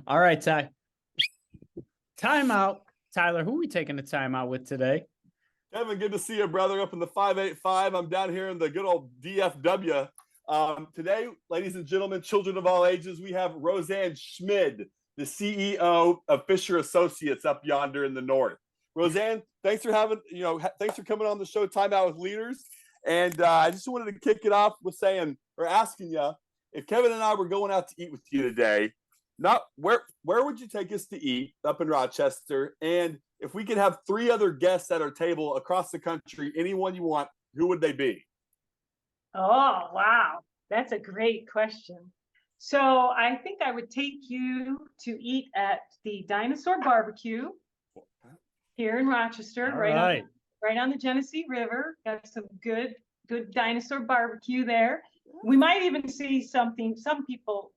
All right, timeout. Tyler, who are we taking the timeout with today? Kevin, good to see you, brother, up in the 585. I'm down here in the good old DFW. Today, ladies and gentlemen, children of all ages, we have Roseann Schmid, the CEO of Fisher Associates up yonder in the north. Roseann, thanks for coming on the show, Timeout with Leaders. And I just wanted to kick it off with asking you, if Kevin and I were going out to eat with you today, where would you take us to eat up in Rochester? And if we could have 3 other guests at our table across the country, anyone you want, who would they be? Oh, wow. That's a great question. So I think I would take you to eat at the Dinosaur Barbecue here in Rochester, right on the Genesee River. Got some good dinosaur barbecue there. We might even see some famous people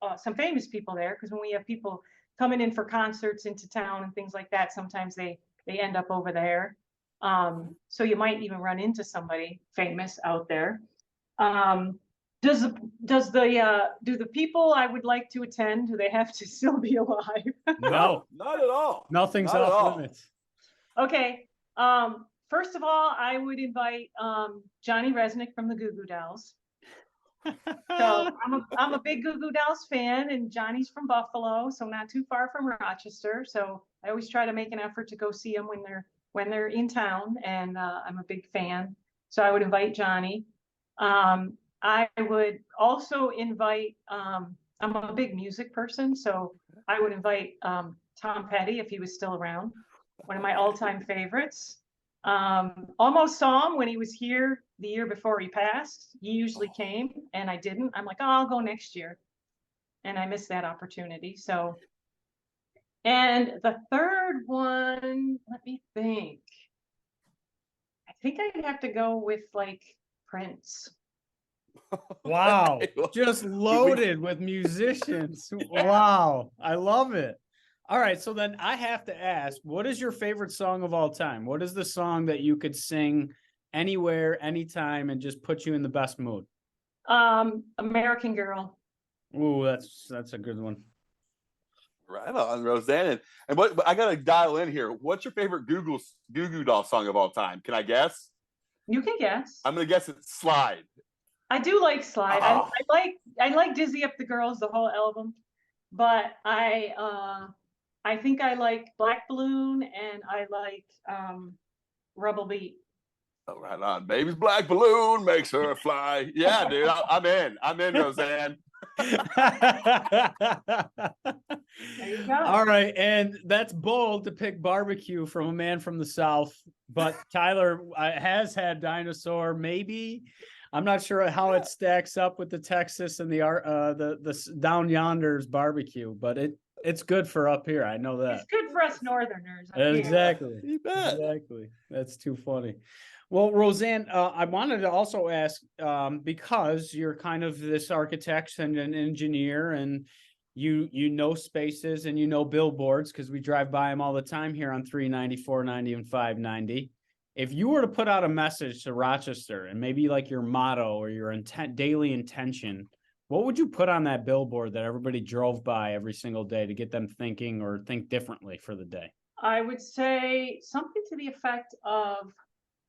there, because when we have people coming in for concerts into town and things like that, sometimes they end up over there. So you might even run into somebody famous out there. Do the people I would like to attend, do they have to still be alive? No, not at all. Nothing's off limits. Okay. First of all, I would invite Johnny Resnick from the Goo Goo Dolls. So I'm a big Goo Goo Dolls fan, and Johnny's from Buffalo, so not too far from Rochester. So I always try to make an effort to go see them when they're in town, and I'm a big fan. So I would invite Johnny. I would also invite. I'm a big music person, so I would invite Tom Petty if he was still around. One of my all-time favorites. Almost saw him when he was here the year before he passed. He usually came and I didn't. I'm like, oh, I'll go next year. And I missed that opportunity. So, and the third one, let me think. I think I'd have to go with like Prince. Wow. Just loaded with musicians. Wow. I love it. All right, so then I have to ask, what is your favorite song of all time? What is the song that you could sing anywhere, anytime, and just put you in the best mood? American Girl. Ooh, that's a good one. Right on, Roseann. And what I gotta dial in here. What's your favorite Goo Goo Doll song of all time? Can I guess? You can guess. I'm gonna guess it's Slide. I do like Slide. Oh. I like Dizzy Up the Girls, the whole album, but I think I like Black Balloon, and I like Rebel Beat. Oh, right on. Baby's black balloon makes her fly. Yeah, dude, I'm in, Roseann. There you go. All right, and that's bold to pick barbecue from a man from the South, but Tyler has had dinosaur. Maybe I'm not sure how it stacks up with the Texas and the down yonder's barbecue, but it's good for up here. I know that. It's good for us Northerners. Exactly. You bet. Exactly. That's too funny. Well, Roseann, I wanted to also ask, because you're kind of this architect and an engineer, and you know spaces and you know billboards, because we drive by them all the time here on 390, 490, and 590. If you were to put out a message to Rochester and maybe like your motto or your daily intention, what would you put on that billboard that everybody drove by every single day to get them thinking or think differently for the day? I would say something to the effect of,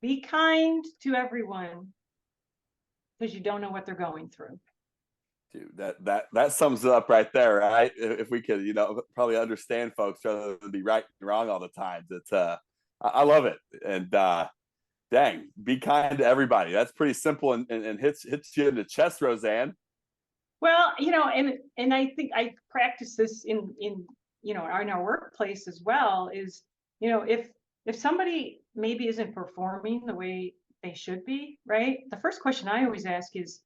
be kind to everyone, because you don't know what they're going through. Dude, that sums it up right there, right? If we could, probably understand folks rather than be right and wrong all the time. It's I love it. And dang, be kind to everybody. That's pretty simple and hits you in the chest, Roseann. Well, and I think I practice this in our workplace as well, is, if somebody maybe isn't performing the way they should be, right? The first question I always ask is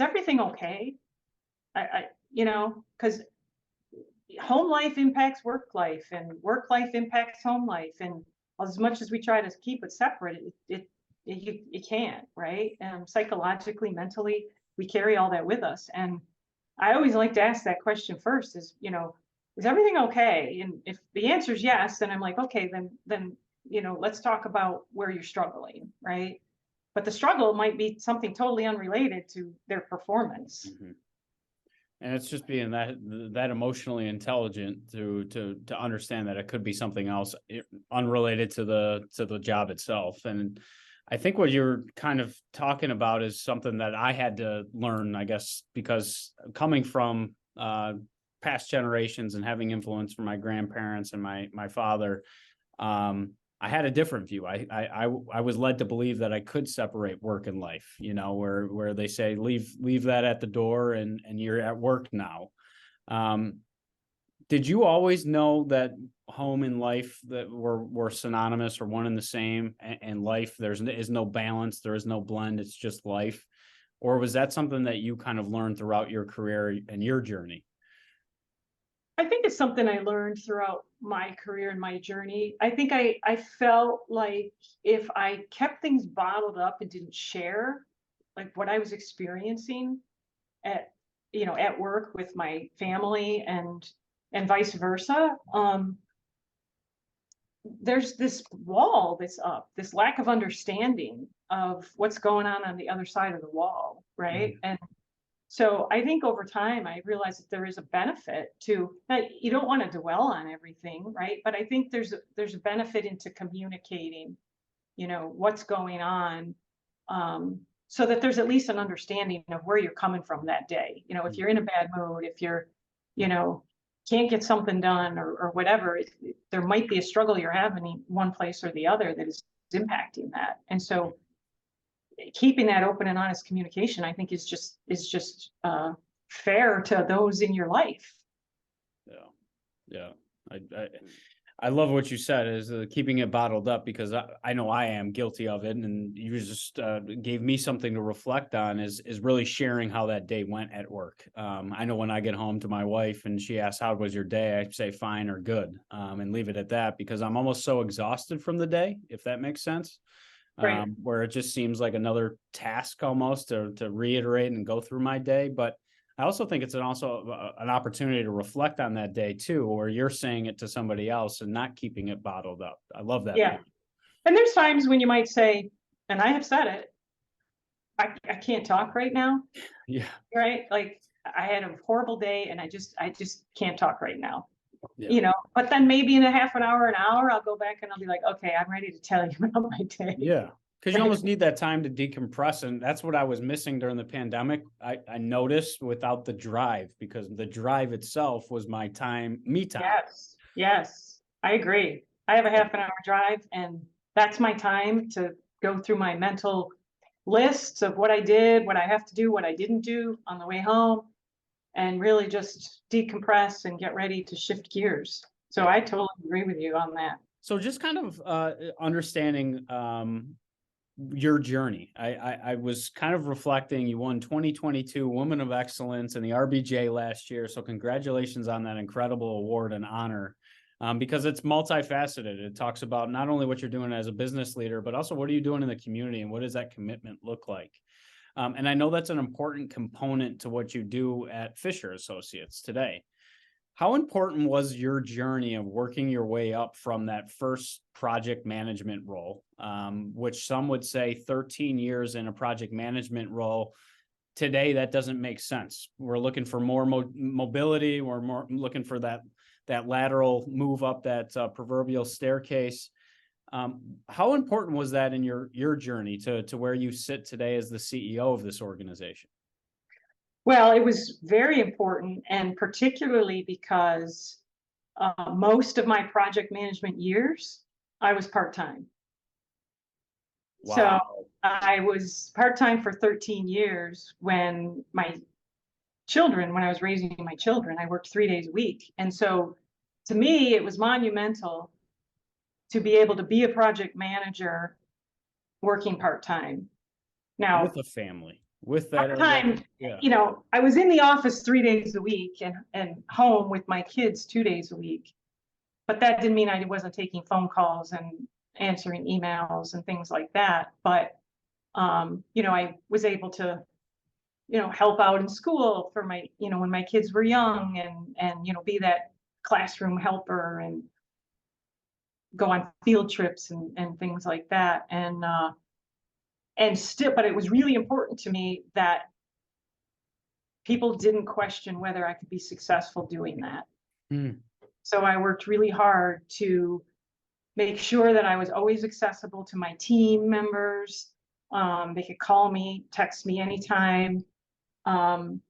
everything okay? Because home life impacts work life, and work life impacts home life. And as much as we try to keep it separate, it can't, right? Psychologically, mentally, we carry all that with us. And I always like to ask that question first, is everything okay? And if the answer is yes, then I'm like, okay, then let's talk about where you're struggling, right? But the struggle might be something totally unrelated to their performance. Mm-hmm. And it's just being that emotionally intelligent to understand that it could be something else unrelated to the job itself. And I think what you're kind of talking about is something that I had to learn, I guess, because coming from past generations and having influence from my grandparents and my father, I had a different view. I was led to believe that I could separate work and life, you know, where they say leave that at the door and you're at work now. Did you always know that home and life that were synonymous or one and the same, and life is no balance, there is no blend, it's just life? Or was that something that you kind of learned throughout your career and your journey? I think it's something I learned throughout my career and my journey. I think I felt like if I kept things bottled up and didn't share like what I was experiencing at, you know, at work with my family and vice versa, there's this wall that's up, this lack of understanding of what's going on the other side of the wall, right? And so I think over time, I realized that there is a benefit to that. You don't want to dwell on everything, right? But I think there's a benefit into communicating, you know, what's going on, so that there's at least an understanding of where you're coming from that day. You know, if you're in a bad mood, if you're, you know, can't get something done or whatever, there might be a struggle you're having in one place or the other that is impacting that. And so keeping that open and honest communication, I think is just fair to those in your life. Yeah. I love what you said is keeping it bottled up, because I know I am guilty of it. And you just gave me something to reflect on is really sharing how that day went at work. I know when I get home to my wife and she asks, how was your day? I say fine or good, and leave it at that, because I'm almost so exhausted from the day, if that makes sense. Right. Where it just seems like another task almost to reiterate and go through my day. But I also think it's also an opportunity to reflect on that day too, or you're saying it to somebody else and not keeping it bottled up. I love that. Yeah. And there's times when you might say, and I have said it, I can't talk right now. Yeah. Right. Like I had a horrible day and I just can't talk right now. Yeah. You know, but then maybe in a half an hour, I'll go back and I'll be like, okay, I'm ready to tell you about my day. Yeah. Because you almost need that time to decompress. And that's what I was missing during the pandemic. I noticed without the drive, because the drive itself was my time, me time. Yes. Yes. I agree. I have a half an hour drive and that's my time to go through my mental lists of what I did, what I have to do, what I didn't do on the way home, and really just decompress and get ready to shift gears. So I totally agree with you on that. So just kind of understanding your journey. I was kind of reflecting, you won 2022 Woman of Excellence in the RBJ last year. So congratulations on that incredible award and honor, because it's multifaceted. It talks about not only what you're doing as a business leader, but also what are you doing in the community and what does that commitment look like? And I know that's an important component to what you do at Fisher Associates today. How important was your journey of working your way up from that first project management role, which some would say 13 years in a project management role? Today, that doesn't make sense. We're looking for more mobility. We're more looking for that lateral move up that proverbial staircase. How important was that in your journey to where you sit today as the CEO of this organization? Well, it was very important, and particularly because most of my project management years, I was part-time. Wow. So I was part-time for 13 years when I was raising my children, I worked 3 days a week. And so to me, it was monumental to be able to be a project manager working part-time. Now, with a family. With that part-time, yeah. you know, I was in the office 3 days a week and home with my kids 2 days a week. But that didn't mean I wasn't taking phone calls and answering emails and things like that. But, you know, I was able to, you know, help out in school for my, you know, when my kids were young and, you know, be that classroom helper and go on field trips and things like that. And still, but it was really important to me that people didn't question whether I could be successful doing that. Mm. So I worked really hard to make sure that I was always accessible to my team members. They could call me, text me anytime. And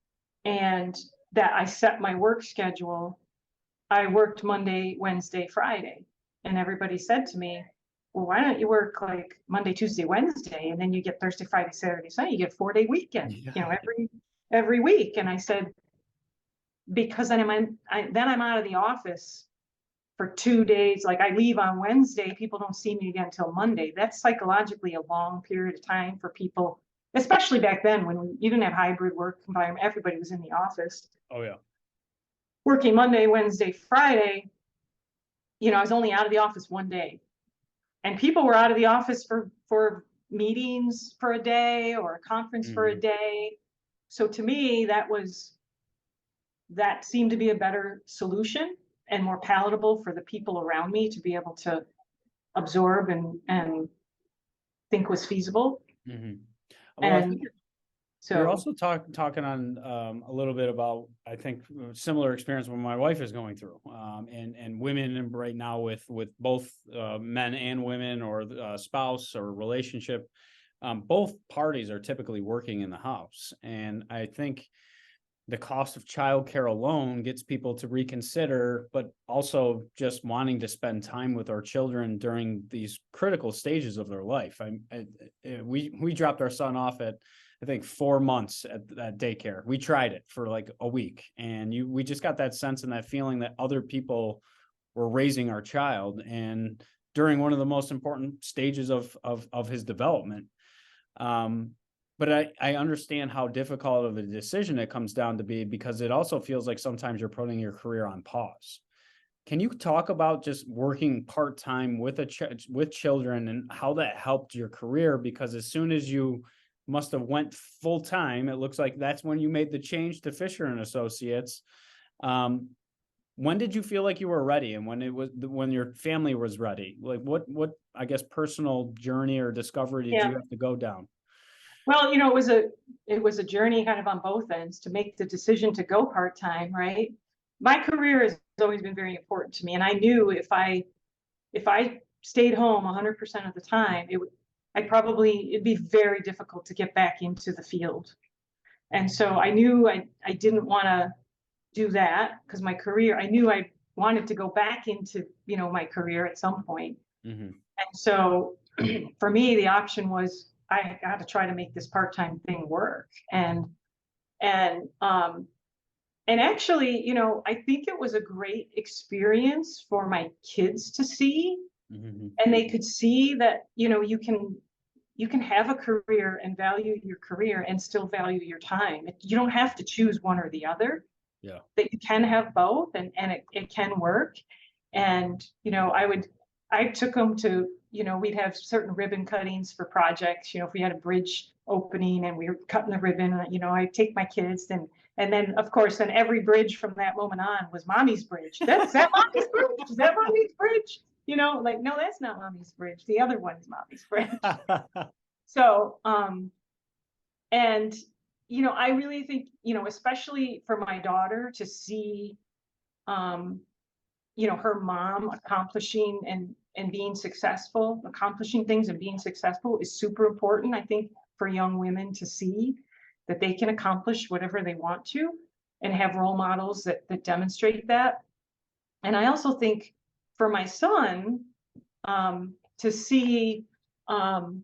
that I set my work schedule. I worked Monday, Wednesday, Friday. And everybody said to me, well, why don't you work like Monday, Tuesday, Wednesday, and then you get Thursday, Friday, Saturday, Sunday, you get a 4-day weekend, every week. And I said, because then I'm out of the office for 2 days. Like I leave on Wednesday, people don't see me again until Monday. That's psychologically a long period of time for people, especially back then when you didn't have hybrid work environment. Everybody was in the office. Oh yeah. Working Monday, Wednesday, Friday, I was only out of the office 1 day. And people were out of the office for meetings for a day or a conference for a day. So to me, that seemed to be a better solution and more palatable for the people around me to be able to absorb and think was feasible. Mm-hmm. Well, I think so you're also talking on a little bit about, I think, similar experience what my wife is going through, and women right now with both men and women, or spouse or relationship. Both parties are typically working in the house, and I think the cost of childcare alone gets people to reconsider, but also just wanting to spend time with our children during these critical stages of their life. We dropped our son off at, I think, 4 months at daycare. We tried it for like a week, and we just got that sense and that feeling that other people were raising our child, and during one of the most important stages of his development. But I understand how difficult of a decision it comes down to be, because it also feels like sometimes you're putting your career on pause. Can you talk about just working part-time with with children and how that helped your career? Because as soon as you must have went full-time, it looks like that's when you made the change to Fisher and Associates. When did you feel like you were ready, and when your family was ready? Like what I guess personal journey or discovery did you have to go down? Well, it was a journey kind of on both ends to make the decision to go part-time, right? My career has always been very important to me, and I knew if I stayed home 100% of the time, it'd be very difficult to get back into the field. And so I knew I didn't want to do that, because my career, I knew I wanted to go back into, my career at some point. Mm-hmm. And so for me, the option was, I got to try to make this part-time thing work. And actually, I think it was a great experience for my kids to see. Mm-hmm. And they could see that, you can have a career and value your career and still value your time. You don't have to choose one or the other. Yeah. That you can have both, and it can work. And, I took them to, we'd have certain ribbon cuttings for projects. If we had a bridge opening and we were cutting the ribbon, I'd take my kids, and then of course, then every bridge from that moment on was Mommy's bridge. Is that Mommy's bridge? Is that Mommy's bridge? Like, no, that's not Mommy's bridge. The other one is Mommy's bridge. So, and, I really think, especially for my daughter to see, her mom accomplishing and being successful, accomplishing things and being successful is super important. I think for young women to see that they can accomplish whatever they want to and have role models that demonstrate that. And I also think for my son, to see, kind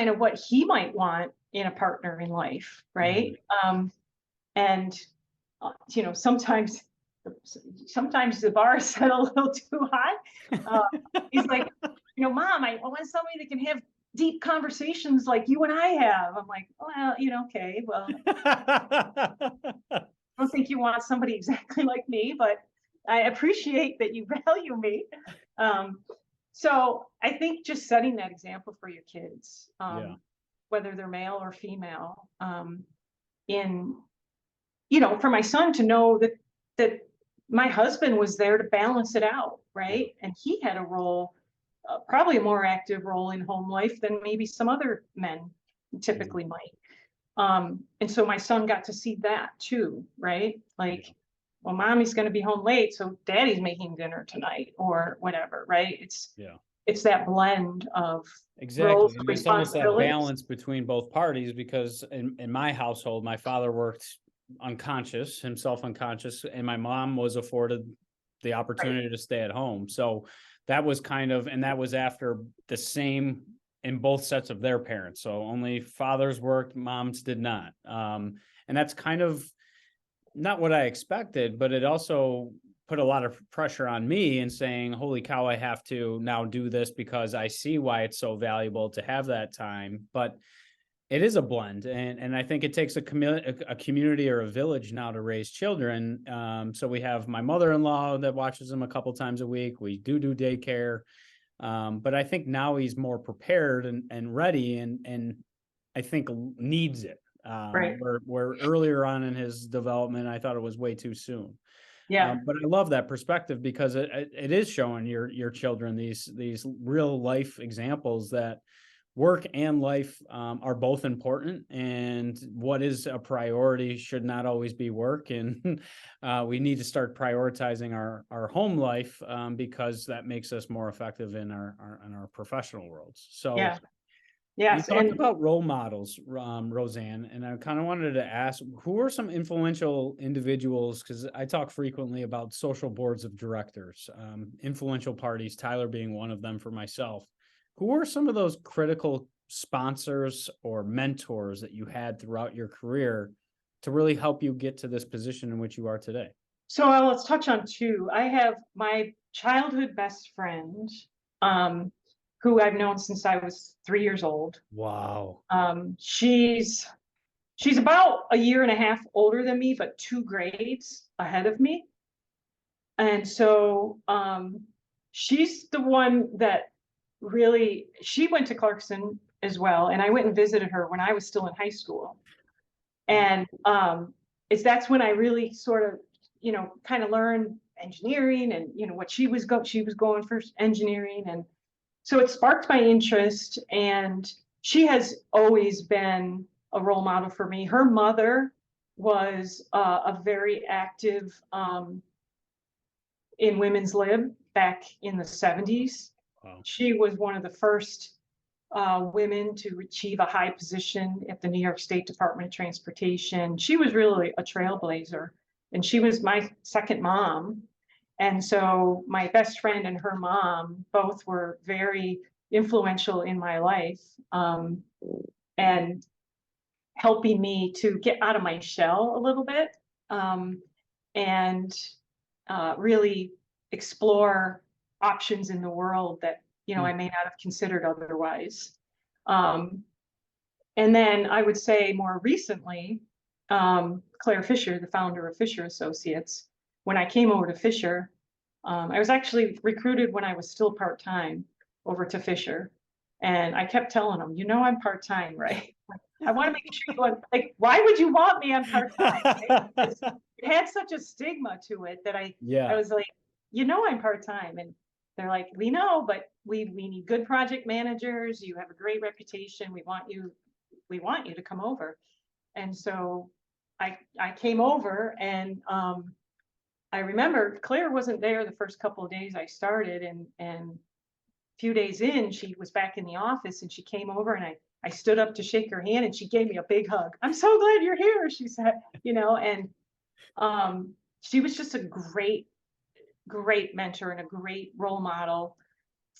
of what he might want in a partner in life, right? And sometimes the bar is set a little too high. He's like, Mom, I want somebody that can have deep conversations like you and I have. I'm like, well, okay, well, I don't think you want somebody exactly like me, but I appreciate that you value me. So I think just setting that example for your kids, whether they're male or female, for my son to know that my husband was there to balance it out, right? And he had a role, probably a more active role in home life than maybe some other men typically might. And so my son got to see that too, right? Like, well, mommy's going to be home late, so daddy's making dinner tonight or whatever, right? It's that blend of roles Exactly. and And it's almost that responsibilities. balance between both parties, because in my household, my father worked unconscious, himself unconscious, and my mom was afforded the opportunity to stay at home. So that was kind of, and that was after the same in both sets of their parents. So only fathers worked, moms did not. And that's kind of not what I expected, but it also put a lot of pressure on me in saying, holy cow, I have to now do this because I see why it's so valuable to have that time. But it is a blend. And I think it takes a community or a village now to raise children. So we have my mother-in-law that watches them a couple times a week. We do daycare. But I think now he's more prepared and ready and I think needs it. Right. Where earlier on in his development, I thought it was way too soon. Yeah. But I love that perspective because it is showing your children these real life examples that work and life are both important, and what is a priority should not always be work. And we need to start prioritizing our home life because that makes us more effective in our professional worlds. So Yeah. you Yes. talked And about role models, Roseann, and I kind of wanted to ask, who are some influential individuals? Because I talk frequently about social boards of directors, influential parties, Tyler being one of them for myself. Who are some of those critical sponsors or mentors that you had throughout your career to really help you get to this position in which you are today? so let's touch on two. I have my childhood best friend, um, who I've known since I was 3 years old. Wow. She's about a year and a half older than me, but 2 grades ahead of me. And so she's the one that really, she went to Clarkson as well. And I went and visited her when I was still in high school. And that's when I really sort of, kind of learned engineering and, what she was going for engineering. And so it sparked my interest. And she has always been a role model for me. Her mother was a very active in women's lib back in the 70s. Wow. She was one of the first women to achieve a high position at the New York State Department of Transportation. She was really a trailblazer, and she was my second mom. And so my best friend and her mom both were very influential in my life, and helping me to get out of my shell a little bit, and really explore options in the world that I may not have considered otherwise. And then I would say more recently, Claire Fisher, the founder of Fisher Associates. When I came over to Fisher, I was actually recruited when I was still part-time over to Fisher. And I kept telling them, I'm part-time, right? I want to make sure like, why would you want me on part-time? Right? It had such a stigma to it that I was like, I'm part-time. And they're like, we know, but we need good project managers. You have a great reputation. We want you to come over. And so I came over, and I remember Claire wasn't there the first couple of days I started, and a few days in, she was back in the office, and she came over, and I stood up to shake her hand, and she gave me a big hug. I'm so glad you're here, she said, and she was just a great mentor and a great role model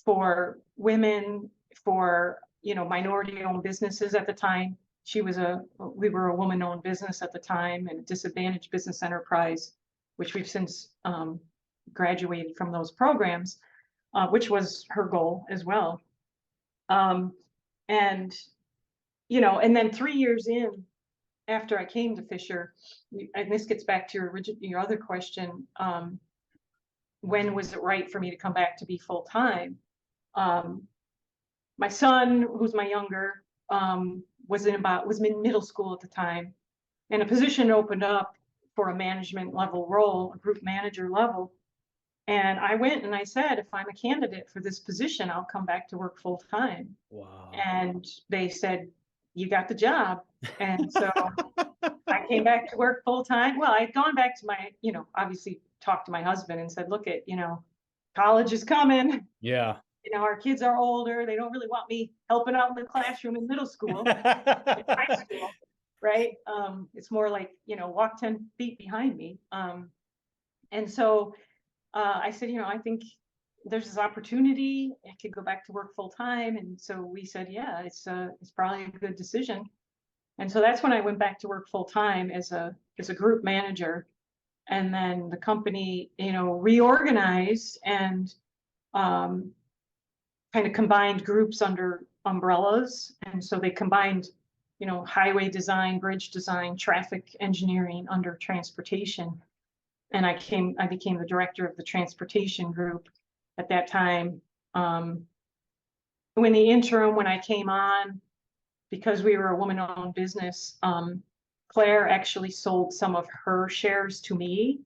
for women, for minority-owned businesses at the time. We were a woman-owned business at the time, and a disadvantaged business enterprise, which we've since graduated from those programs, which was her goal as well. And and then 3 years in, after I came to Fisher, and this gets back to your other question, when was it right for me to come back to be full-time? My son, who's my younger, was in middle school at the time, and a position opened up for a management level role, a group manager level. And I went and I said, if I'm a candidate for this position, I'll come back to work full-time. Wow. And they said, you got the job. And so I came back to work full time. Well, I'd gone back to my, obviously talked to my husband and said, look college is coming. Yeah. Our kids are older. They don't really want me helping out in the classroom in middle school, high school, right? It's more like, walk 10 feet behind me. And so I said, I think there's this opportunity. I could go back to work full time. And so we said, yeah, it's probably a good decision. And so that's when I went back to work full time as a group manager. And then the company, reorganized and kind of combined groups under umbrellas. And so they combined, highway design, bridge design, traffic engineering under transportation. And I became the director of the transportation group at that time. When I came on, because we were a woman-owned business, Claire actually sold some of her shares to me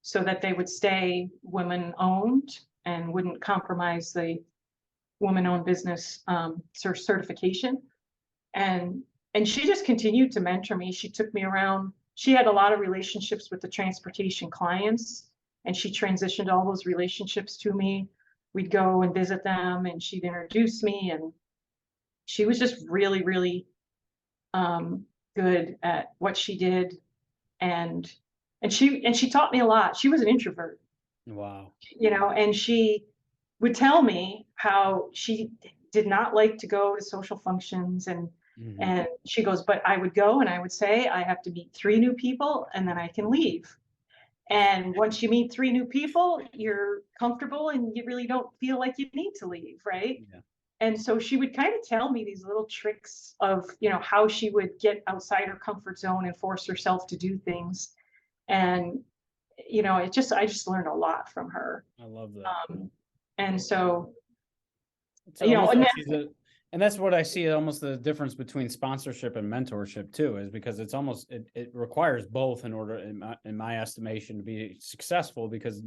so that they would stay women-owned and wouldn't compromise the woman-owned business certification. And she just continued to mentor me. She took me around. She had a lot of relationships with the transportation clients, and she transitioned all those relationships to me. We'd go and visit them, and she'd introduce me, and she was just really, really good at what she did. And she taught me a lot. She was an introvert. Wow. And she would tell me how she did not like to go to social functions, and she goes, but I would go and I would say, I have to meet 3 new people and then I can leave. And once you meet 3 new people, you're comfortable and you really don't feel like you need to leave, right? Yeah. And so she would kind of tell me these little tricks of, how she would get outside her comfort zone and force herself to do things. And, I just learned a lot from her. I love that. And so, and that's what I see almost the difference between sponsorship and mentorship too, is because it's almost, it requires both in order, in my estimation, to be successful, because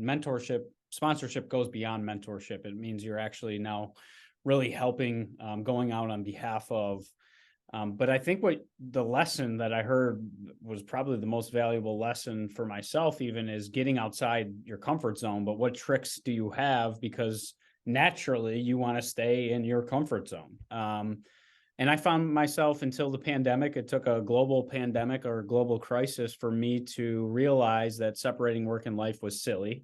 sponsorship goes beyond mentorship. It means you're actually now really helping, going out on behalf of, but I think what the lesson that I heard was probably the most valuable lesson for myself even is getting outside your comfort zone. But what tricks do you have? Because naturally you want to stay in your comfort zone. And I found myself, until the pandemic, it took a global pandemic or a global crisis for me to realize that separating work and life was silly.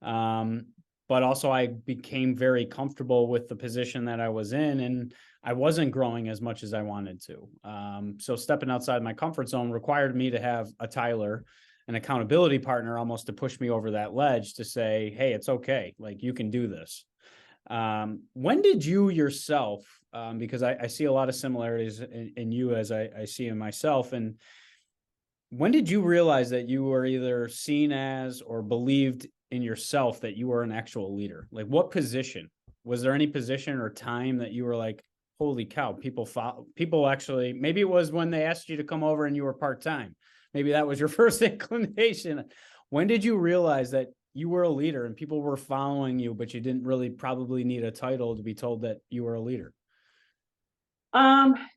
But also I became very comfortable with the position that I was in, and I wasn't growing as much as I wanted to. So stepping outside my comfort zone required me to have a Tyler, an accountability partner, almost to push me over that ledge to say, hey, it's okay. Like, you can do this. When did you yourself, because I see a lot of similarities in you as I see in myself, and when did you realize that you were either seen as or believed in yourself that you were an actual leader? Like, what position? Was there any position or time that you were like, holy cow, people actually, maybe it was when they asked you to come over and you were part-time. Maybe that was your first inclination. When did you realize that you were a leader and people were following you, but you didn't really probably need a title to be told that you were a leader?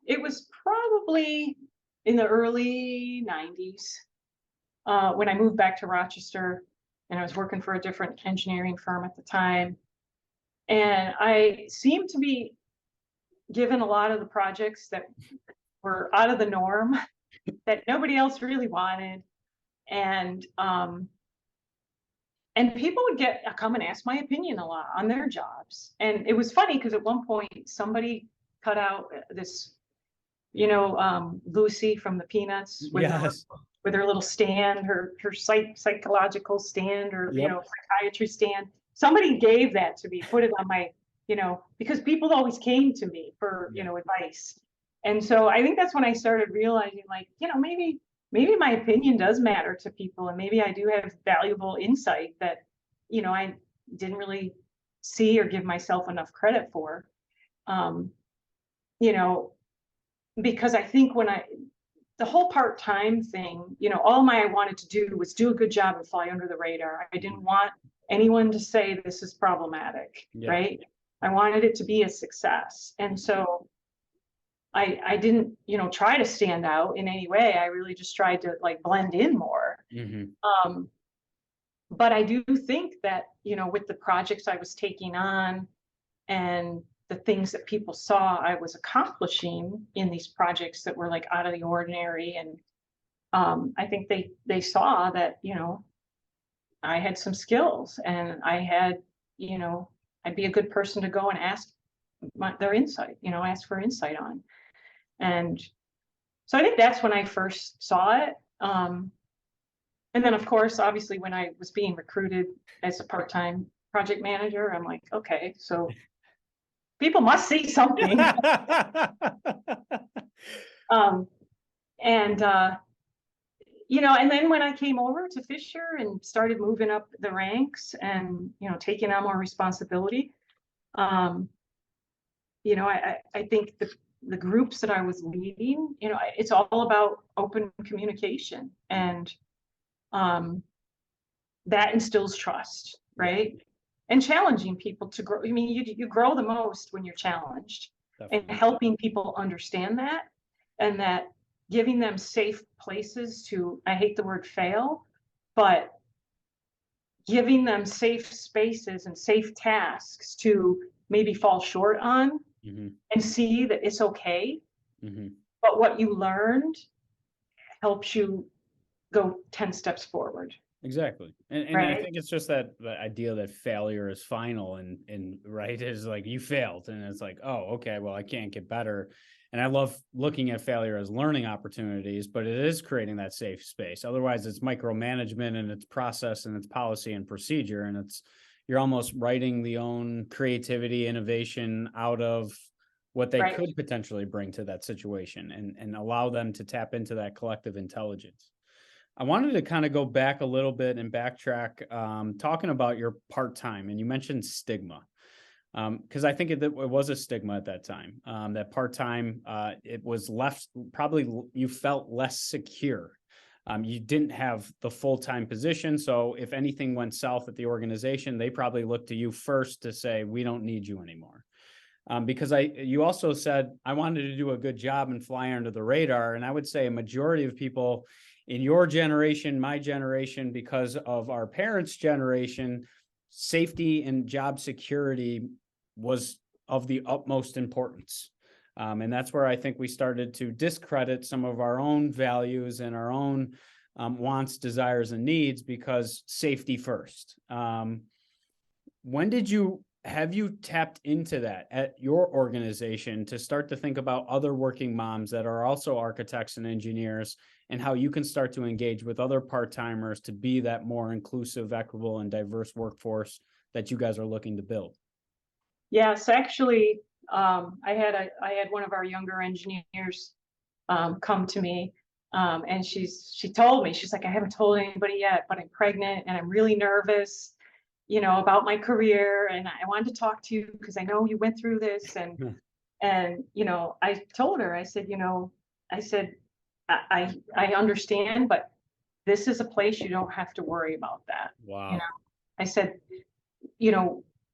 It was probably in the early 90s, when I moved back to Rochester, and I was working for a different engineering firm at the time. And I seemed to be given a lot of the projects that were out of the norm that nobody else really wanted. And people would come and ask my opinion a lot on their jobs. And it was funny because at one point somebody cut out this, Lucy from the Peanuts with her little stand, her psychological stand, or psychiatry stand. Somebody gave that to me, put it on my, because people always came to me for advice. And so I think that's when I started realizing, like, maybe my opinion does matter to people, and maybe I do have valuable insight that I didn't really see or give myself enough credit for. Because I think the whole part-time thing, all I wanted to do was do a good job and fly under the radar. I didn't want anyone to say this is problematic, right? I wanted it to be a success. And so I didn't, try to stand out in any way. I really just tried to like blend in more. Um, but I do think that, with the projects I was taking on and the things that people saw I was accomplishing in these projects that were like out of the ordinary. And I think they saw that, I had some skills and I had, I'd be a good person to go and ask their insight, ask for insight on. And so I think that's when I first saw it. And then, of course, obviously, when I was being recruited as a part-time project manager, I'm like, okay, so people must see something. And and then when I came over to Fisher and started moving up the ranks and, taking on more responsibility, I think the groups that I was leading, it's all about open communication, and that instills trust, right? And challenging people to grow. I mean, you grow the most when you're challenged. Definitely. And helping people understand that, and that giving them safe places to, I hate the word fail, but giving them safe spaces and safe tasks to maybe fall short on, and see that it's okay. But what you learned helps you go 10 steps forward. Exactly. And right? I think it's just that the idea that failure is final and right is like you failed and it's like, oh, okay, well, I can't get better. And I love looking at failure as learning opportunities, but it is creating that safe space. Otherwise it's micromanagement and it's process and it's policy and procedure. And you're almost writing the own creativity, innovation out of what they right. could potentially bring to that situation and allow them to tap into that collective intelligence. I wanted to kind of go back a little bit and backtrack, talking about your part-time, and you mentioned stigma, because I think it was a stigma at that time, that part-time, it was probably you felt less secure. You didn't have the full-time position, so if anything went south at the organization, they probably looked to you first to say, we don't need you anymore. Because you also said, I wanted to do a good job and fly under the radar, and I would say a majority of people in your generation, my generation, because of our parents' generation, safety and job security was of the utmost importance. And that's where I think we started to discredit some of our own values and our own wants, desires, and needs because safety first. Have you tapped into that at your organization to start to think about other working moms that are also architects and engineers and how you can start to engage with other part-timers to be that more inclusive, equitable, and diverse workforce that you guys are looking to build? Yes, actually, I had one of our younger engineers come to me, and she told me, she's like, I haven't told anybody yet, but I'm pregnant and I'm really nervous, about my career, and I wanted to talk to you because I know you went through this, and I told her, I said, I understand, but this is a place you don't have to worry about that. Wow. I said,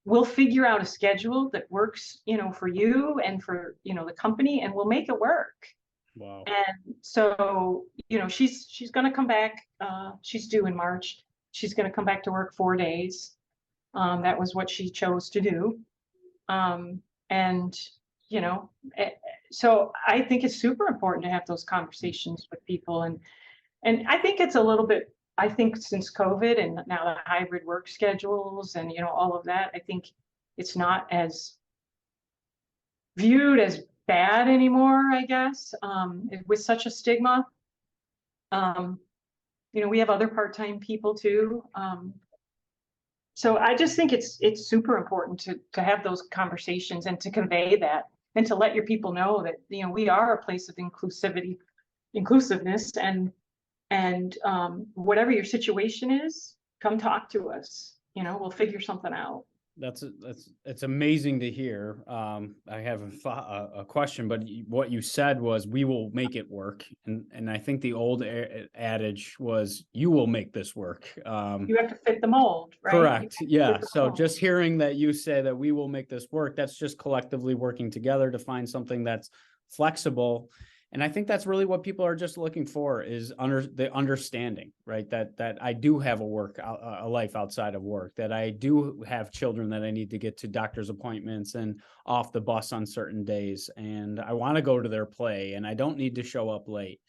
we'll figure out a schedule that works, for you and for, the company, and we'll make it work. Wow. And so, she's going to come back. She's due in March. She's going to come back to work 4 days. That was what she chose to do. So I think it's super important to have those conversations with people. And I think it's a little bit, I think since COVID and now the hybrid work schedules and, all of that, I think it's not as viewed as bad anymore, I guess, with such a stigma. We have other part-time people too. So I just think it's super important to have those conversations and to convey that and to let your people know that, we are a place of inclusiveness, and whatever your situation is, come talk to us. We'll figure something out. It's amazing to hear. I have a question, but what you said was, we will make it work. And I think the old adage was, you will make this work. You have to fit the mold, right? Correct. Yeah. So just hearing that you say that we will make this work, that's just collectively working together to find something that's flexible. And I think that's really what people are just looking for, is the understanding, right? That I do have a life outside of work, that I do have children that I need to get to doctor's appointments and off the bus on certain days. And I want to go to their play and I don't need to show up late.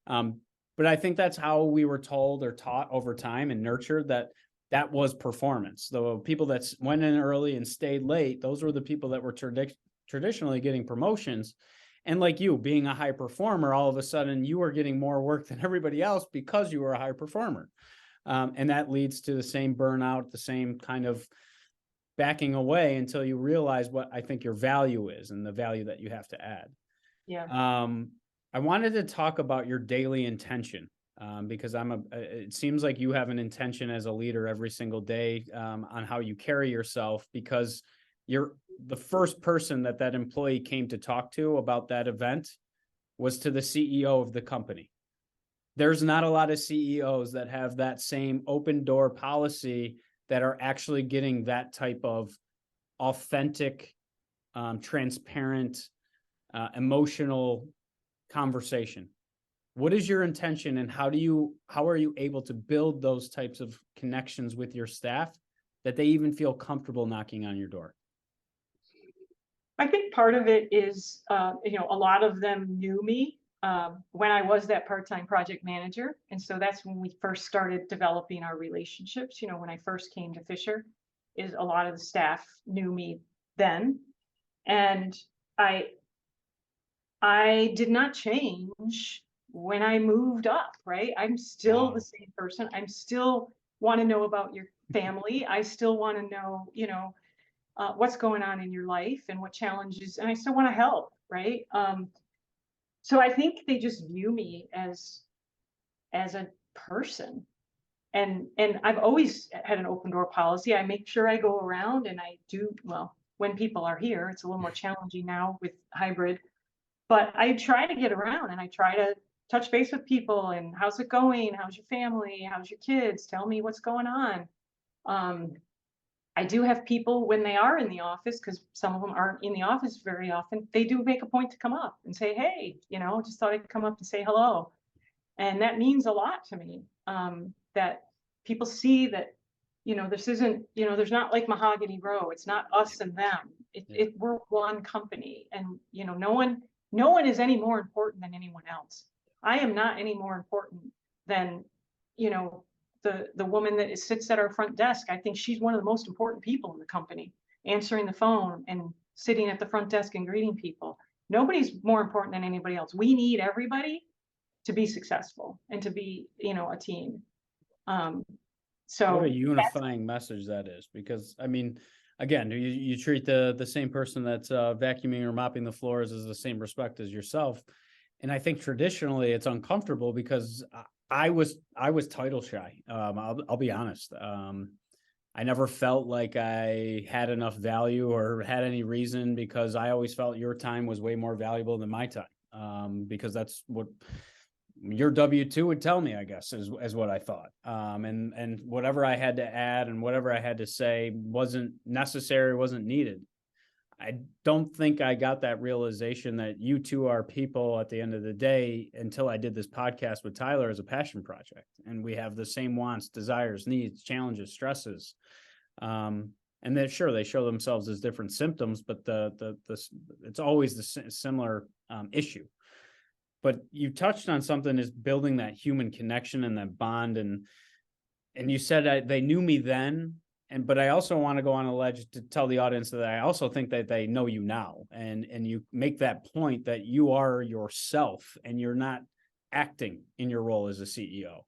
But I think that's how we were told or taught over time and nurtured, that was performance. The people that went in early and stayed late, those were the people that were traditionally getting promotions. And like you, being a high performer, all of a sudden you are getting more work than everybody else because you were a high performer. And that leads to the same burnout, the same kind of backing away until you realize what I think your value is and the value that you have to add. Yeah. I wanted to talk about your daily intention, because it seems like you have an intention as a leader every single day, on how you carry yourself, because you're the first person that employee came to talk to about that event was to the CEO of the company. There's not a lot of CEOs that have that same open door policy that are actually getting that type of authentic, transparent, emotional conversation. What is your intention, and how are you able to build those types of connections with your staff that they even feel comfortable knocking on your door? I think part of it is, a lot of them knew me when I was that part-time project manager. And so that's when we first started developing our relationships. When I first came to Fisher, is a lot of the staff knew me then. And I did not change when I moved up, right? I'm still the same person. I'm still want to know about your family. I still want to know, what's going on in your life and what challenges, and I still want to help, right? So I think they just view me as a person. And I've always had an open door policy. I make sure I go around and I do, well, when people are here, it's a little more challenging now with hybrid, but I try to get around and I try to touch base with people and how's it going? How's your family? How's your kids? Tell me what's going on. I do have people when they are in the office, because some of them aren't in the office very often, they do make a point to come up and say, hey, just thought I'd come up and say hello. And that means a lot to me, that people see that, this isn't, there's not like Mahogany Row. It's not us and them. We're one company, and, no one is any more important than anyone else. I am not any more important than, the woman that sits at our front desk. I think she's one of the most important people in the company, answering the phone and sitting at the front desk and greeting people. Nobody's more important than anybody else. We need everybody to be successful and to be, a team. So what a unifying message that is, because I mean, again, you treat the same person that's vacuuming or mopping the floors as the same respect as yourself. And I think traditionally it's uncomfortable because I was title shy. I'll be honest. I never felt like I had enough value or had any reason, because I always felt your time was way more valuable than my time. Because that's what your W-2 would tell me, I guess, is what I thought. And whatever I had to add and whatever I had to say wasn't necessary, wasn't needed. I don't think I got that realization that you two are people at the end of the day until I did this podcast with Tyler as a passion project. And we have the same wants, desires, needs, challenges, stresses. And then sure, they show themselves as different symptoms, but it's always the similar issue. But you touched on something, is building that human connection and that bond. And you said they knew me then. But I also want to go on a ledge to tell the audience that I also think that they know you now, and you make that point that you are yourself and you're not acting in your role as a CEO.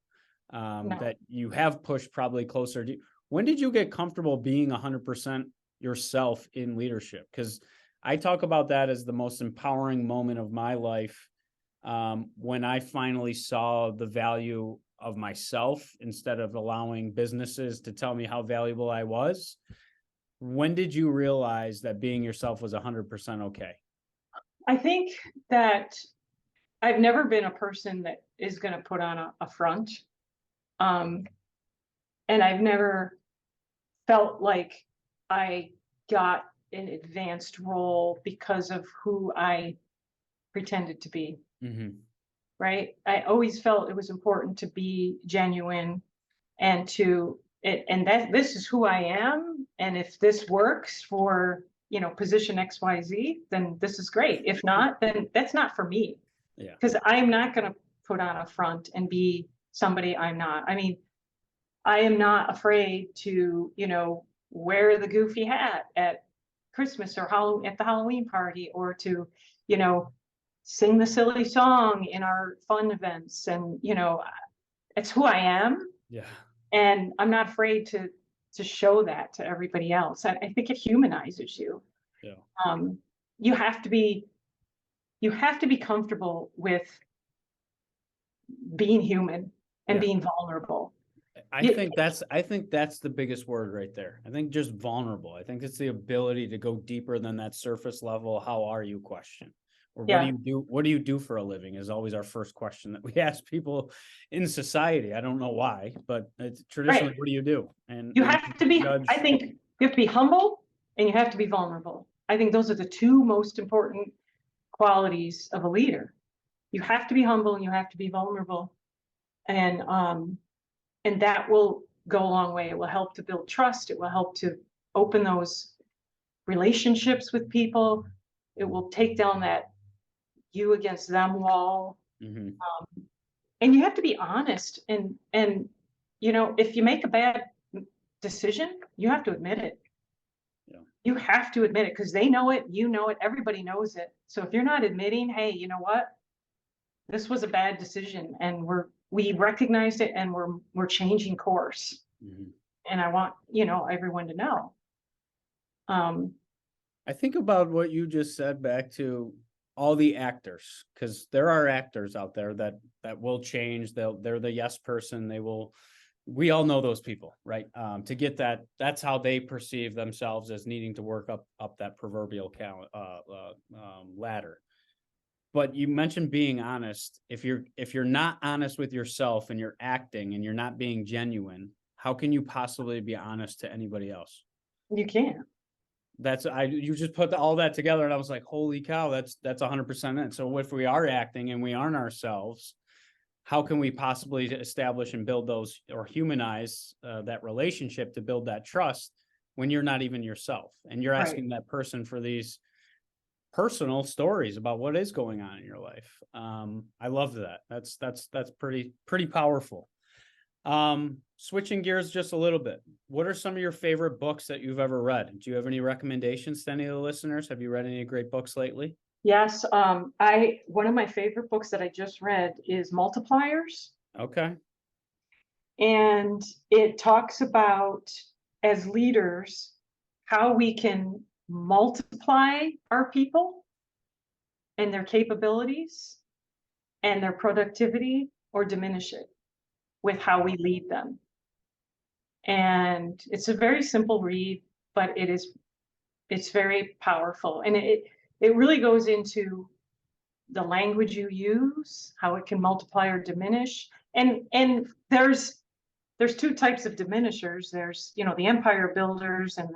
No. That you have pushed probably closer to. When did you get comfortable being 100% yourself in leadership? Because I talk about that as the most empowering moment of my life, when I finally saw the value of myself instead of allowing businesses to tell me how valuable I was. When did you realize that being yourself was 100% okay? I think that I've never been a person that is going to put on a front. And I've never felt like I got an advanced role because of who I pretended to be, Mhm. right? I always felt it was important to be genuine and and that this is who I am. And if this works for, position XYZ, then this is great. If not, then that's not for me. Yeah. Because I'm not going to put on a front and be somebody I'm not. I mean, I am not afraid to, wear the goofy hat at Christmas or at the Halloween party, or to, you know, sing the silly song in our fun events. And, it's who I am. Yeah. And I'm not afraid to show that to everybody else. I think it humanizes you. Yeah. Um, you have to be comfortable with being human and Yeah. being vulnerable. I think that's the biggest word right there. I think just vulnerable. I think it's the ability to go deeper than that surface level. How are you question? Or what do Yeah. you do? What do you do for a living is always our first question that we ask people in society. I don't know why, but it's traditionally, Right. what do you do? And You have to be, judge. I think you have to be humble and you have to be vulnerable. I think those are the two most important qualities of a leader. You have to be humble and you have to be vulnerable. And that will go a long way. It will help to build trust. It will help to open those relationships with people. It will take down that you against them wall. Mhm. And you have to be honest. And if you make a bad decision, you have to admit it. Yeah. You have to admit it because they know it, everybody knows it. So if you're not admitting, hey, you know what? This was a bad decision and we recognized it and we're changing course. Mhm. And I want, everyone to know. I think about what you just said back to all the actors, because there are actors out there that will change. They're the yes person. We all know those people, right? To get that's how they perceive themselves, as needing to work up that proverbial ladder. But you mentioned being honest. If you're not honest with yourself and you're acting and you're not being genuine, how can you possibly be honest to anybody else? You can't. You just put all that together and I was like, holy cow, that's 100% it. So if we are acting and we aren't ourselves, how can we possibly establish and build those, or humanize that relationship to build that trust when you're not even yourself and you're Right. asking that person for these personal stories about what is going on in your life? I love that. That's pretty powerful. Switching gears just a little bit. What are some of your favorite books that you've ever read? Do you have any recommendations to any of the listeners? Have you read any great books lately? Yes. One of my favorite books that I just read is Multipliers. Okay. And it talks about, as leaders, how we can multiply our people and their capabilities and their productivity, or diminish it with how we lead them. And it's a very simple read, but it's very powerful. And it really goes into the language you use, how it can multiply or diminish. And there's two types of diminishers. There's, the empire builders, and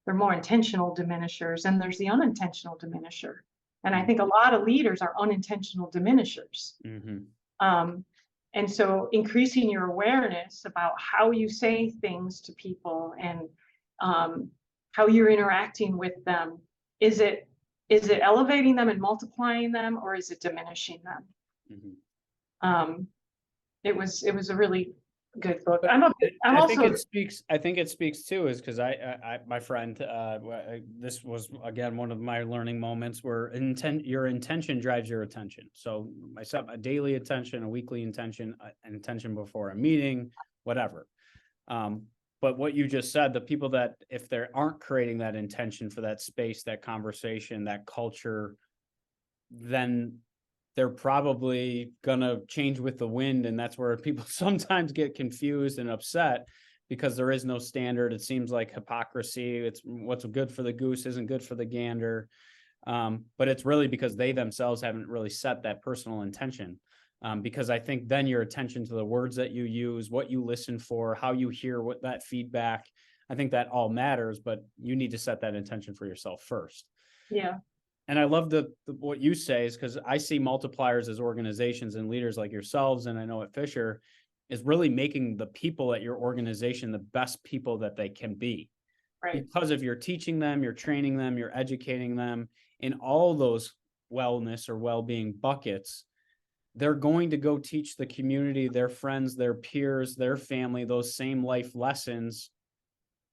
they're more intentional diminishers, and there's the unintentional diminisher. And I think a lot of leaders are unintentional diminishers. Mm-hmm. And so increasing your awareness about how you say things to people and how you're interacting with them. Is it elevating them and multiplying them, or is it diminishing them? Mm-hmm. It was a really good book. I think it speaks too, is because my friend, this was again one of my learning moments, where your intention drives your attention. So myself, a daily attention, a weekly intention, an intention before a meeting, whatever. But what you just said, the people that, if they aren't creating that intention for that space, that conversation, that culture, then they're probably gonna change with the wind. And that's where people sometimes get confused and upset, because there is no standard. It seems like hypocrisy. It's what's good for the goose isn't good for the gander. But it's really because they themselves haven't really set that personal intention. Because I think then your attention to the words that you use, what you listen for, how you hear, what that feedback, I think that all matters, but you need to set that intention for yourself first. Yeah. And I love what you say is because I see multipliers as organizations and leaders like yourselves. And I know at Fisher is really making the people at your organization the best people that they can be. Right. Because if you're teaching them, you're training them, you're educating them in all those wellness or well-being buckets, they're going to go teach the community, their friends, their peers, their family, those same life lessons,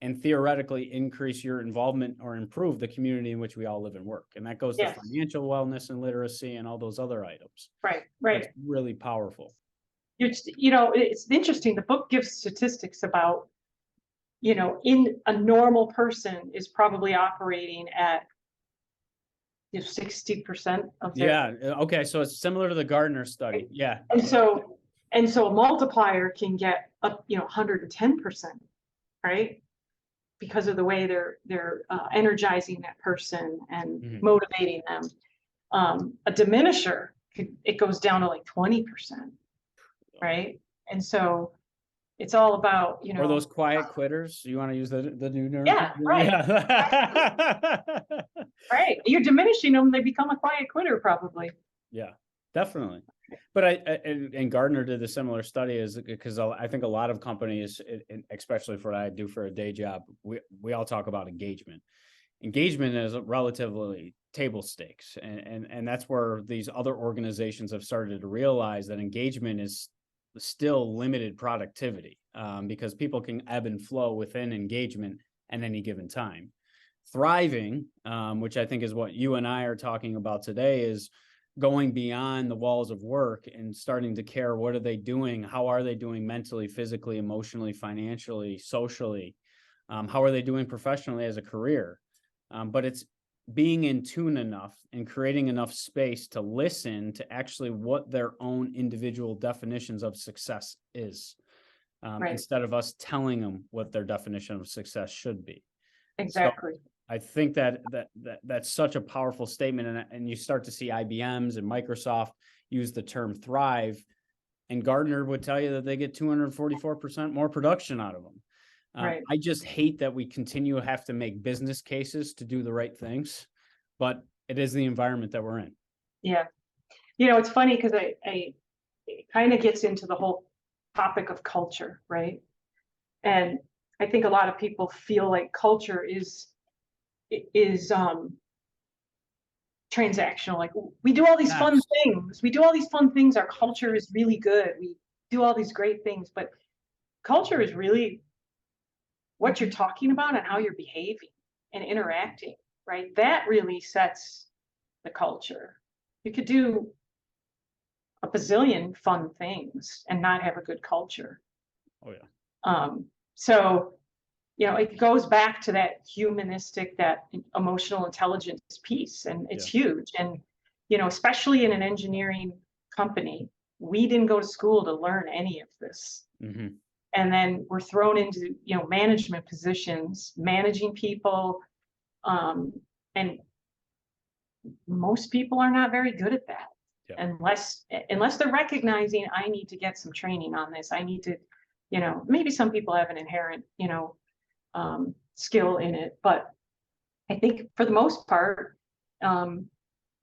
and theoretically increase your involvement or improve the community in which we all live and work. And that goes to Yes. financial wellness and literacy and all those other items. Right. Right. It's really powerful. It's interesting. The book gives statistics about, in a normal person is probably operating at 60% of their. Yeah. Okay. So it's similar to the Gardner study. Yeah. And so a multiplier can get up, 110%, right? Because of the way they're energizing that person and motivating them. A diminisher, it goes down to like 20%, right? And so it's all about, Or those quiet quitters. You want to use the new nerve? Yeah, right. Yeah. Right. You're diminishing them, they become a quiet quitter probably. Yeah, definitely. But and Gardner did a similar study because I think a lot of companies, especially for what I do for a day job, we all talk about engagement. Engagement is relatively table stakes. And that's where these other organizations have started to realize that engagement is still limited productivity because people can ebb and flow within engagement at any given time. Thriving, which I think is what you and I are talking about today, is going beyond the walls of work and starting to care, what are they doing? How are they doing mentally, physically, emotionally, financially, socially? How are they doing professionally as a career? But it's being in tune enough and creating enough space to listen to actually what their own individual definitions of success is, Right. instead of us telling them what their definition of success should be. Exactly. So I think that's such a powerful statement, and you start to see IBMs and Microsoft use the term thrive, and Gardner would tell you that they get 244% more production out of them. Right. I just hate that we continue to have to make business cases to do the right things, but it is the environment that we're in. Yeah. It's funny because it kind of gets into the whole topic of culture, right? And I think a lot of people feel like culture is transactional. Like we do all these fun things. Our culture is really good. We do all these great things, but culture is really what you're talking about and how you're behaving and interacting, right? That really sets the culture. You could do a bazillion fun things and not have a good culture. Oh yeah. So it goes back to that humanistic, that emotional intelligence piece, and it's huge. And, especially in an engineering company, we didn't go to school to learn any of this. Mm-hmm. And then we're thrown into, management positions, managing people. And most people are not very good at that. Yeah. Unless they're recognizing, I need to get some training on this. I need to, maybe some people have an inherent, skill in it, but I think for the most part,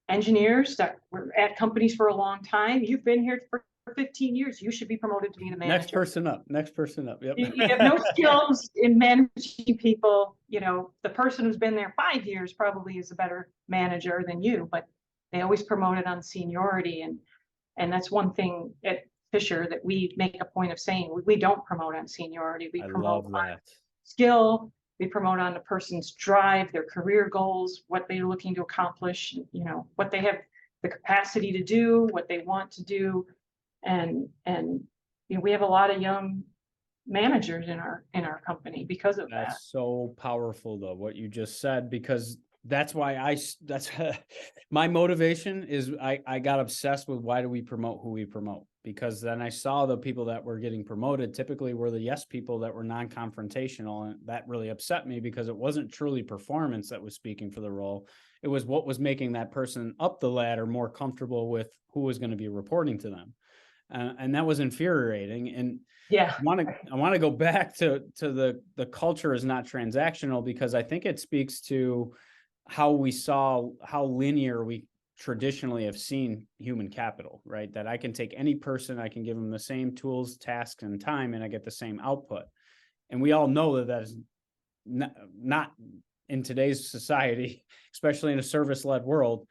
engineers that were at companies for a long time, you've been here for 15 years, you should be promoted to being a manager. Next person up. Yep. You have no skills in managing people. The person who's been there 5 years probably is a better manager than you, but they always promote it on seniority. And that's one thing at Fisher that we make a point of saying. We don't promote on seniority. We promote on skill. We promote on the person's drive, their career goals, what they're looking to accomplish, what they have the capacity to do, what they want to do. And we have a lot of young managers in our company because of that. That's so powerful though, what you just said, because that's why that's my motivation is I got obsessed with why do we promote who we promote, because then I saw the people that were getting promoted typically were the yes people that were non-confrontational, and that really upset me because it wasn't truly performance that was speaking for the role. It was what was making that person up the ladder more comfortable with who was going to be reporting to them. And that was infuriating. And yeah, I want to go back to the culture is not transactional, because I think it speaks to how we saw how linear we traditionally have seen human capital, right? That I can take any person, I can give them the same tools, tasks, and time, and I get the same output. And we all know that that is not in today's society, especially in a service-led world.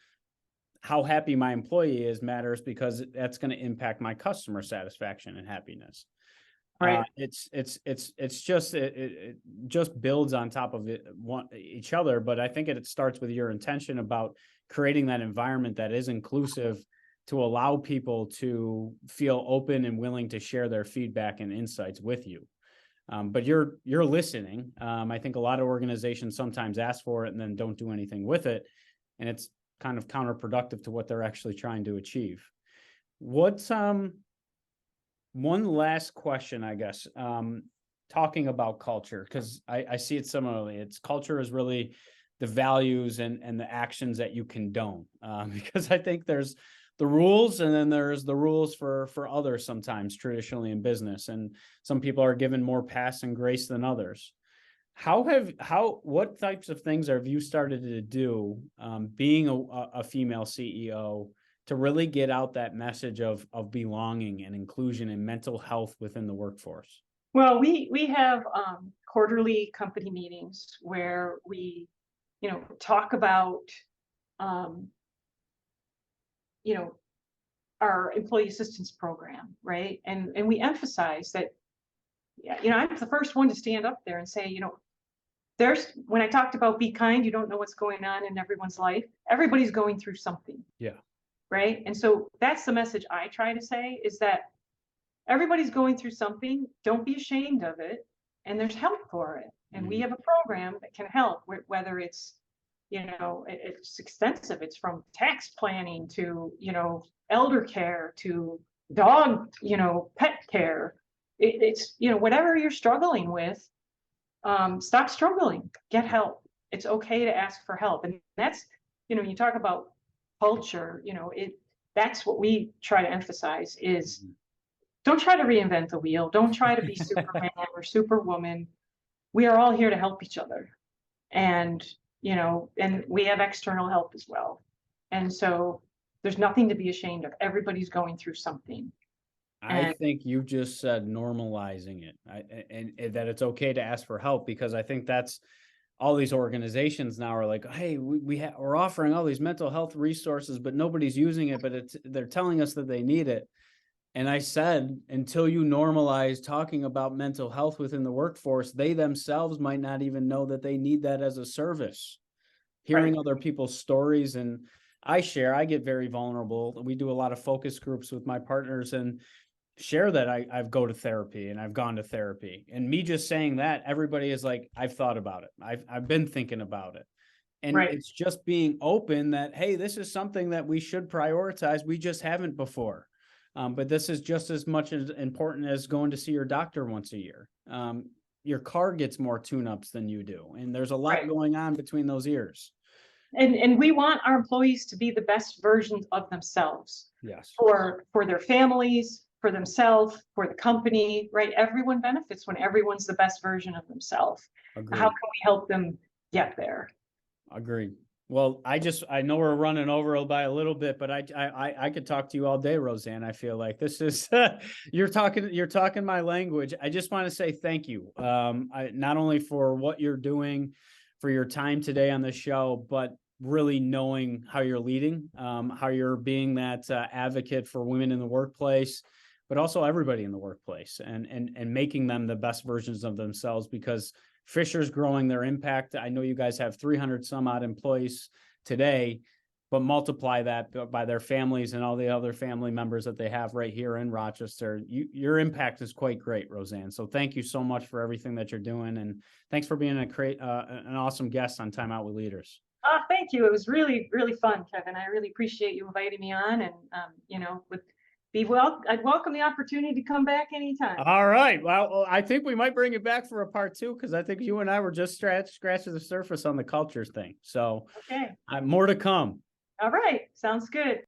How happy my employee is matters, because that's going to impact my customer satisfaction and happiness. Right. It's just it just builds on top of each other. But I think it starts with your intention about creating that environment that is inclusive, to allow people to feel open and willing to share their feedback and insights with you. But you're listening. I think a lot of organizations sometimes ask for it and then don't do anything with it, and it's kind of counterproductive to what they're actually trying to achieve. What's one last question, I guess, talking about culture, because I see it similarly. It's culture is really the values and the actions that you condone, because I think there's the rules, and then there's the rules for others sometimes traditionally in business, and some people are given more pass and grace than others. What types of things have you started to do, being a female CEO, to really get out that message of belonging and inclusion and mental health within the workforce? Well, we have quarterly company meetings where we, talk about, our employee assistance program, right? And we emphasize that, I'm the first one to stand up there and say, when I talked about be kind, you don't know what's going on in everyone's life. Everybody's going through something. Yeah. Right. And so that's the message I try to say, is that everybody's going through something. Don't be ashamed of it. And there's help for it. And we have a program that can help, whether it's, it's extensive. It's from tax planning to, elder care to dog, pet care. It's, whatever you're struggling with, stop struggling, get help. It's okay to ask for help. And that's, you talk about culture, that's what we try to emphasize is don't try to reinvent the wheel. Don't try to be Superman or Superwoman. We are all here to help each other. And, and we have external help as well. And so there's nothing to be ashamed of. Everybody's going through something. I think you just said normalizing it, and that it's okay to ask for help, because I think that's all these organizations now are like, hey, we're offering all these mental health resources, but nobody's using it, but they're telling us that they need it. And I said, until you normalize talking about mental health within the workforce, they themselves might not even know that they need that as a service. Hearing other people's stories, and I get very vulnerable. We do a lot of focus groups with my partners and share that I've go to therapy and I've gone to therapy, and me just saying that, everybody is like, I've thought about it. I've been thinking about it. And it's just being open that, hey, this is something that we should prioritize. We just haven't before. But this is just as much as important as going to see your doctor once a year. Your car gets more tune-ups than you do. And there's a lot going on between those ears. And we want our employees to be the best versions of themselves. Yes. For their families, for themselves, for the company, right? Everyone benefits when everyone's the best version of themselves. Agreed. How can we help them get there? Agreed. Well, I know we're running over by a little bit, but I could talk to you all day, Roseann. I feel like this is you're talking my language. I just want to say thank you. Not only for what you're doing, for your time today on the show, but really knowing how you're leading, how you're being that advocate for women in the workplace, but also everybody in the workplace, and making them the best versions of themselves, because Fisher's growing their impact. I know you guys have 300 some odd employees today, but multiply that by their families and all the other family members that they have right here in Rochester. Your impact is quite great, Roseann. So thank you so much for everything that you're doing. And thanks for being an awesome guest on Time Out with Leaders. Thank you. It was really, really fun, Kevin. I really appreciate you inviting me on, and, I'd welcome the opportunity to come back anytime. All right. Well, I think we might bring it back for a part 2, because I think you and I were just scratching the surface on the culture thing. So okay. More to come. All right. Sounds good.